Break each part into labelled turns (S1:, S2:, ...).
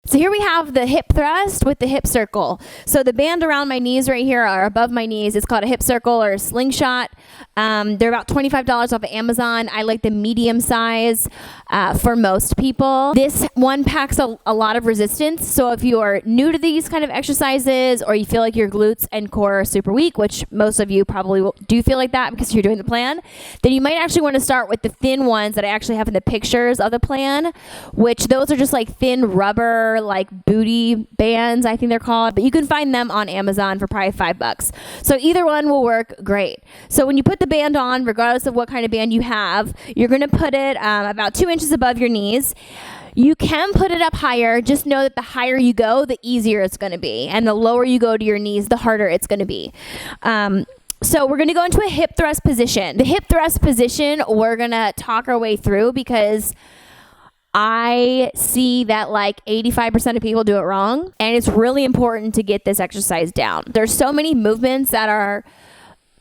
S1: So here we have the hip thrust with the hip circle. So the band around my knees right here are above my knees. It's called a hip circle or a slingshot. They're about $25 off of Amazon. I like the medium size for most people. This one packs a lot of resistance. So if you are new to these kind of exercises, or you feel like your glutes and core are super weak, which most of you probably do feel like that because you're doing the plan, then you might actually want to start with the thin ones that I actually have in the pictures of the plan, which those are just like thin rubber, like booty bands, I think they're called, but you can find them on Amazon for probably $5. So either one will work great. So when you put the band on, regardless of what kind of band you have, you're going to put it about 2 inches above your knees. You can put it up higher. Just know that the higher you go, the easier it's going to be. And the lower you go to your knees, the harder it's going to be. So we're going to go into a hip thrust position. The hip thrust position, we're going to talk our way through because I see that like 85% of people do it wrong, and it's really important to get this exercise down. There's so many movements that are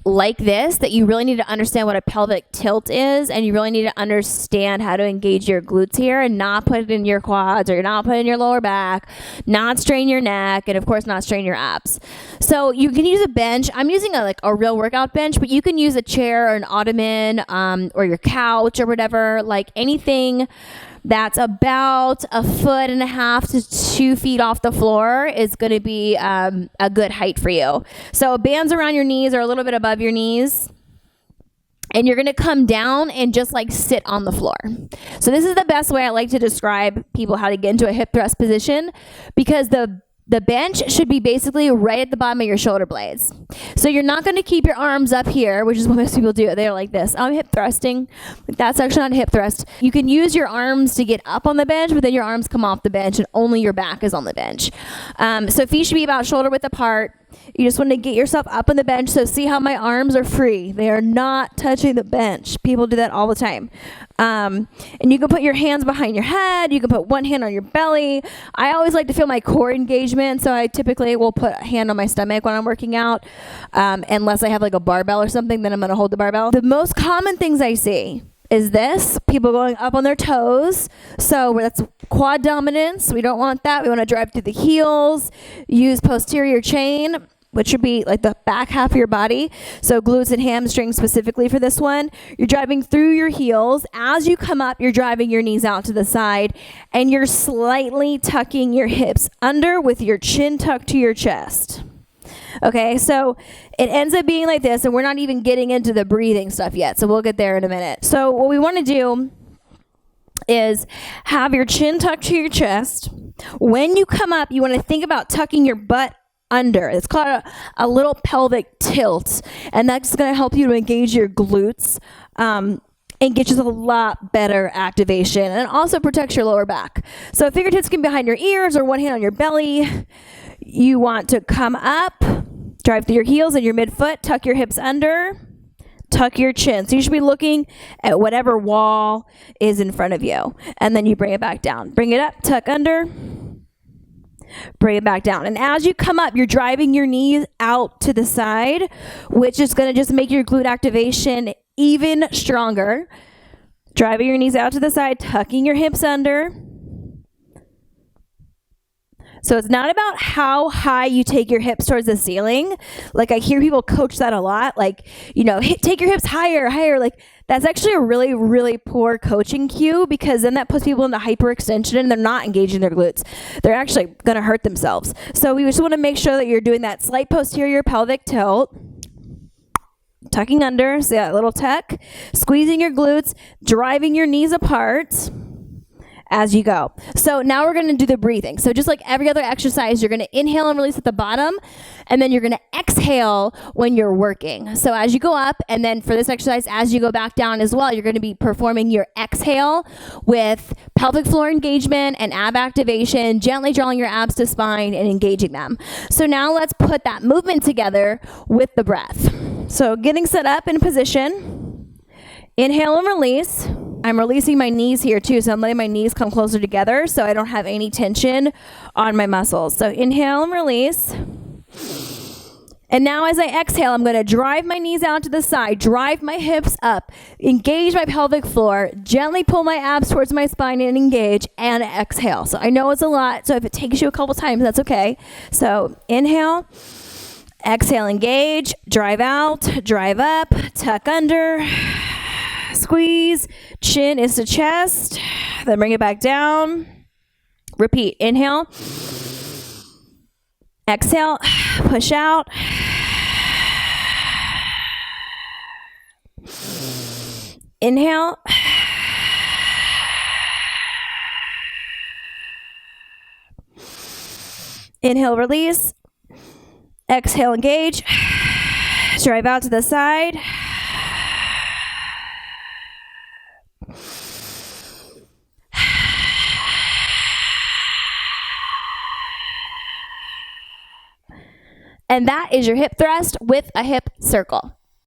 S1: like this that you really need to understand what a pelvic tilt is, and you really need to understand how to engage your glutes here and not put it in your quads, or not put it in your lower back, not strain your neck, and of course not strain your abs. So you can use a bench. I'm using a real workout bench, but you can use a chair or an ottoman or your couch or whatever, like anything that's about 1.5 to 2 feet off the floor is going to be a good height for you. So bands around your knees are a little bit above your knees. And you're going to come down and just like sit on the floor. So this is the best way I like to describe people how to get into a hip thrust position, because the bench should be basically right at the bottom of your shoulder blades. So you're not going to keep your arms up here, which is what most people do. They're like this. I'm hip thrusting. That's actually not a hip thrust. You can use your arms to get up on the bench, but then your arms come off the bench and only your back is on the bench. So feet should be about shoulder width apart. You just want to get yourself up on the bench. So see how my arms are free. They are not touching the bench. People do that all the time. And you can put your hands behind your head. You can put one hand on your belly. I always like to feel my core engagement. So I typically will put a hand on my stomach when I'm working out. Unless I have like a barbell or something, then I'm going to hold the barbell. The most common things I see is this, people going up on their toes. So that's quad dominance. We don't want that. We want to drive through the heels, use posterior chain, which should be like the back half of your body. So glutes and hamstrings specifically for this one. You're driving through your heels. As you come up, you're driving your knees out to the side, and you're slightly tucking your hips under with your chin tucked to your chest. Okay, so it ends up being like this, and we're not even getting into the breathing stuff yet, so we'll get there in a minute. So what we want to do is have your chin tucked to your chest. When you come up, you want to think about tucking your butt under. It's called a little pelvic tilt, and that's going to help you to engage your glutes and get you a lot better activation, and also protects your lower back. So fingertips can be behind your ears or one hand on your belly. You want to come up, drive through your heels and your midfoot, tuck your hips under, tuck your chin. So you should be looking at whatever wall is in front of you. And then you bring it back down. Bring it up, tuck under, bring it back down. And as you come up, you're driving your knees out to the side, which is going to just make your glute activation even stronger. Driving your knees out to the side, tucking your hips under. So it's not about how high you take your hips towards the ceiling. Like I hear people coach that a lot. Like, take your hips higher. Like that's actually a really, really poor coaching cue, because then that puts people into hyperextension and they're not engaging their glutes. They're actually going to hurt themselves. So we just want to make sure that you're doing that slight posterior pelvic tilt. Tucking under, so that little tuck. Squeezing your glutes, driving your knees apart as you go. So now we're going to do the breathing. So just like every other exercise, you're going to inhale and release at the bottom, and then you're going to exhale when you're working. So as you go up, and then for this exercise, as you go back down as well, you're going to be performing your exhale with pelvic floor engagement and ab activation, gently drawing your abs to spine and engaging them. So now let's put that movement together with the breath. So getting set up in position, inhale and release. I'm releasing my knees here too, so I'm letting my knees come closer together so I don't have any tension on my muscles. So inhale and release. And now as I exhale, I'm going to drive my knees out to the side, drive my hips up, engage my pelvic floor, gently pull my abs towards my spine and engage, and exhale. So I know it's a lot, so if it takes you a couple times, that's okay. So inhale, exhale, engage, drive out, drive up, tuck under, squeeze, chin is to chest, then bring it back down. Repeat, inhale, exhale, push out. Inhale. Inhale, release. Exhale, engage. Drive out to the side. And that is your hip thrust with a hip circle.